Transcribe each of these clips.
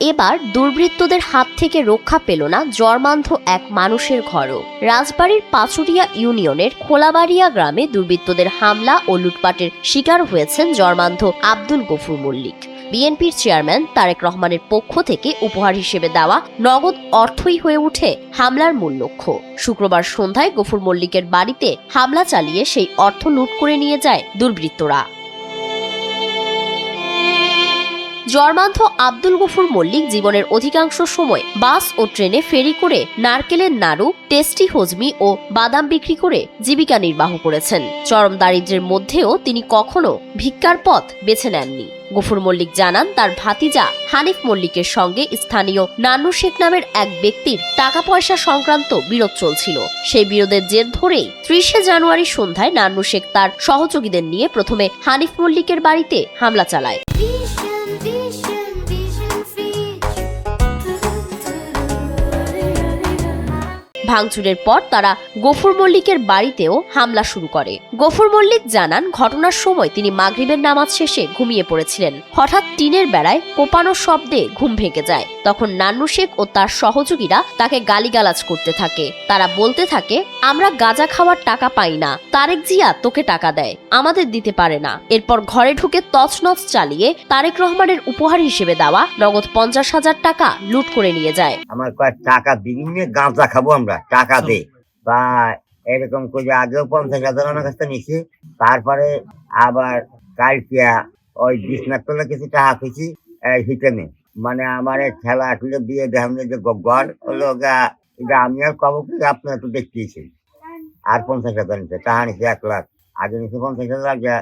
এবার দুর্বৃত্তদের হাত থেকে রক্ষা পেল না জর্মান্ধ এক মানুষের ঘরও। রাজবাড়ীর পাচুরিয়া ইউনিয়নের খোলাবাড়িয়া গ্রামে দুর্বৃত্তদের হামলা ও লুটপাটের শিকার হয়েছেন জর্মান্ধ আব্দুল গফুর মল্লিক। বিএনপির চেয়ারম্যান তারেক রহমানের পক্ষ থেকে উপহার হিসেবে দেওয়া নগদ অর্থই হয়ে ওঠে হামলার মূল লক্ষ্য। শুক্রবার সন্ধ্যায় গফুর মল্লিকের বাড়িতে হামলা চালিয়ে সেই অর্থ লুট করে নিয়ে যায় দুর্বৃত্তরা। জর্মান্ধ আব্দুল গফুর মল্লিক জীবনের অধিকাংশ সময় বাস ও ট্রেনে ফেরি করে নারকেলের নাড়ু, টেস্টি হজমি ও বাদাম বিক্রি করে জীবিকা নির্বাহ করেছেন। চরম দারিদ্র্যের মধ্যেও তিনি কখনো ভিক্ষার পথ বেছে নেননি। গফুর মল্লিক জানান, তার ভাতিজা হানিফ মল্লিকের সঙ্গে স্থানীয় নান্নু শেখ নামের এক ব্যক্তির টাকা পয়সা সংক্রান্ত বিরোধ চলছিল। সেই বিরোধের জের ধরেই 30শে জানুয়ারি সন্ধ্যায় নান্নু শেখ তার সহযোগীদের নিয়ে প্রথমে হানিফ মল্লিকের বাড়িতে হামলা চালায়। ভাঙচুরের পর তারা গফুর মল্লিকের বাড়িতেও হামলা শুরু করে। গফুর মল্লিক জানান, ঘটনার সময় তিনি মাগরিবের নামাজ শেষে ঘুমিয়ে পড়েছিলেন। হঠাৎ টিনের বেড়ায় কোপানোর শব্দে ঘুম ভেঙে যায়। তখন নান্নু শেখ ও তার সহযোগীরা তাকে গালিগালাজ করতে থাকে। তারা বলতে থাকে, আমরা গাঁজা খাওয়ার টাকা পাই না, তারেক জিয়া তোকে টাকা দেয়, আমাদের দিতে পারে না। এরপর ঘরে ঢুকে তছনছ চালিয়ে তারেক রহমানের উপহার হিসেবে দেওয়া নগদ 50,000 টাকা লুট করে নিয়ে যায়। আমার কয়েক টাকা বিভিন্ন গাঁজা খাবো, আমরা টাকা দে বা এরকম করে আগেও 50,000 আমার কাছে নিছি। তারপরে আবার কালকে ওই বিছনার তলে কিছু টাকা খুঁজি হিটেনে, মানে আমার খেলা আসলে দিয়ে দেখেন যে ঘর হলো এটা আমি আর কব কি আপনার তো দেখতেইছেন। আর 50,000 নিচ্ছে, টাকা নিচ্ছে 1 লাখ, আগে নিচ্ছে 50,000,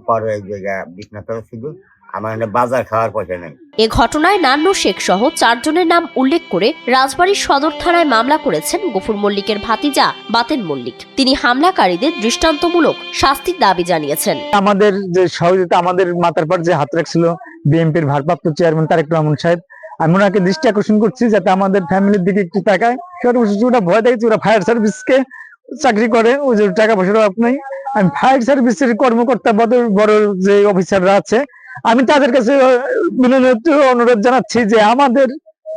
পরে এই জায়গা বিছনার তলে শুধু আমার বাজার খাওয়ার পয়সা নেই। এ ঘটনায় নান্নু শেখ সহ 4 জনের নাম উল্লেখ করে রাজবাড়ী সদর থানায় মামলা করেছেন গফুর মল্লিকের ভাতিজা বাতেন মল্লিক। তিনি হামলাকারীদের দৃষ্টান্তমূলক শাস্তির দাবি জানিয়েছেন। আমাদের যে সহযোগিতা, আমাদের মাথার পর যে হাত রাখছিল বিএনপির ভারপ্রাপ্ত চেয়ারম্যান তারেক রহমান সাহেব, আমি ওনাকে দৃষ্টি আকর্ষণ করছি যাতে আমাদের ফ্যামিলির দিকে একটু তাকায়। সর্বশেষ ওরা ভয় দেখেছি, ওরা ফায়ার সার্ভিসকে চাকরি করে, ওই যে টাকা পয়সার অভাব নেই। আমি ফায়ার সার্ভিসের কর্মকর্তা বড় যে অফিসাররা আছে, আমি তাদের কাছে বিনম্র অনুরোধ জানাচ্ছি যে আমাদের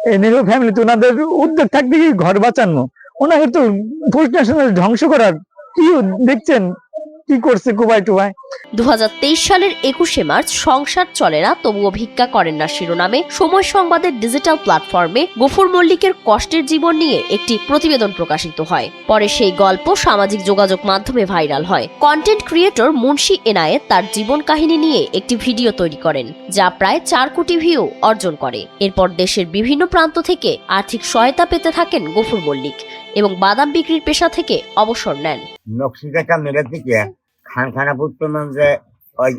এই নিরীহ ফ্যামিলিতে ওনাদের উদ্যোগ থাকবে কি ঘর বাঁচানো, ওনাকে তো পোস্ট ন্যাশনাল ধ্বংস করার কি দেখছেন কি করছে কুবাই টুবাই। 2023 সালের 21শে মার্চ সংসার চলে না তবুও ভিক্ষা করেন না শিরোনামে সময় সংবাদের ডিজিটাল প্ল্যাটফর্মে গফুর মল্লিকের কষ্টের জীবন নিয়ে একটি প্রতিবেদন প্রকাশিত হয়। পরে সেই গল্প সামাজিক যোগাযোগ মাধ্যমে ভাইরাল হয়। কন্টেন্ট ক্রিয়েটর মুন্সি এনায়েত তার জীবন কাহিনী নিয়ে একটি ভিডিও তৈরি করেন, যা প্রায় 4 কোটি ভিউ অর্জন করে। এরপর দেশের বিভিন্ন প্রান্ত থেকে আর্থিক সহায়তা পেতে থাকেন গফুর মল্লিক এবং বাদাম বিক্রির পেশা থেকে অবসর নেন। নকশিকাটা মেরে থেকে খানখানা পুত্র যে ওই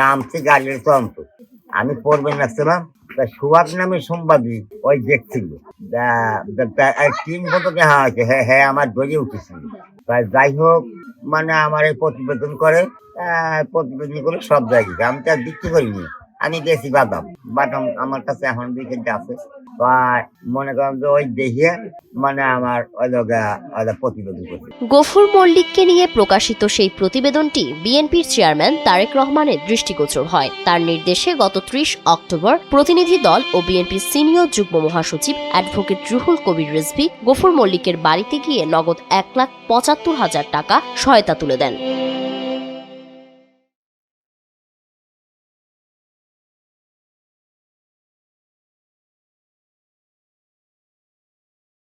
নাম থেকে গাড়ির তন্ত আমি পড়বেন রাখছিলাম, সুভাষ নামে সম্পাদী ওই দেখছিল 3 ফটো দেখা হয়েছে। হ্যাঁ আমার দড়িয়ে উঠেছিল। যাই হোক, মানে আমার এই প্রতিবেদন করে সব জায়গায় আমি তো আর বিক্রি করিনি, আমি গেছি বাদাম আমার কাছে এখন 2 কেজি আছে। বা মনে করেন যে ওই দেখিয়ে মানে আমার প্রতিবেদন করছে। গফুর মল্লিককে নিয়ে প্রকাশিত সেই প্রতিবেদনটি বিএনপির চেয়ারম্যান তারেক রহমানের দৃষ্টিগোচর হয়। তার নির্দেশে গত 30 অক্টোবর প্রতিনিধি দল ও বিএনপির সিনিয়র যুগ্ম মহাসচিব অ্যাডভোকেট রুহুল কবির রিজভী গফুর মল্লিকের বাড়িতে গিয়ে নগদ 1,75,000 টাকা সহায়তা তুলে দেন।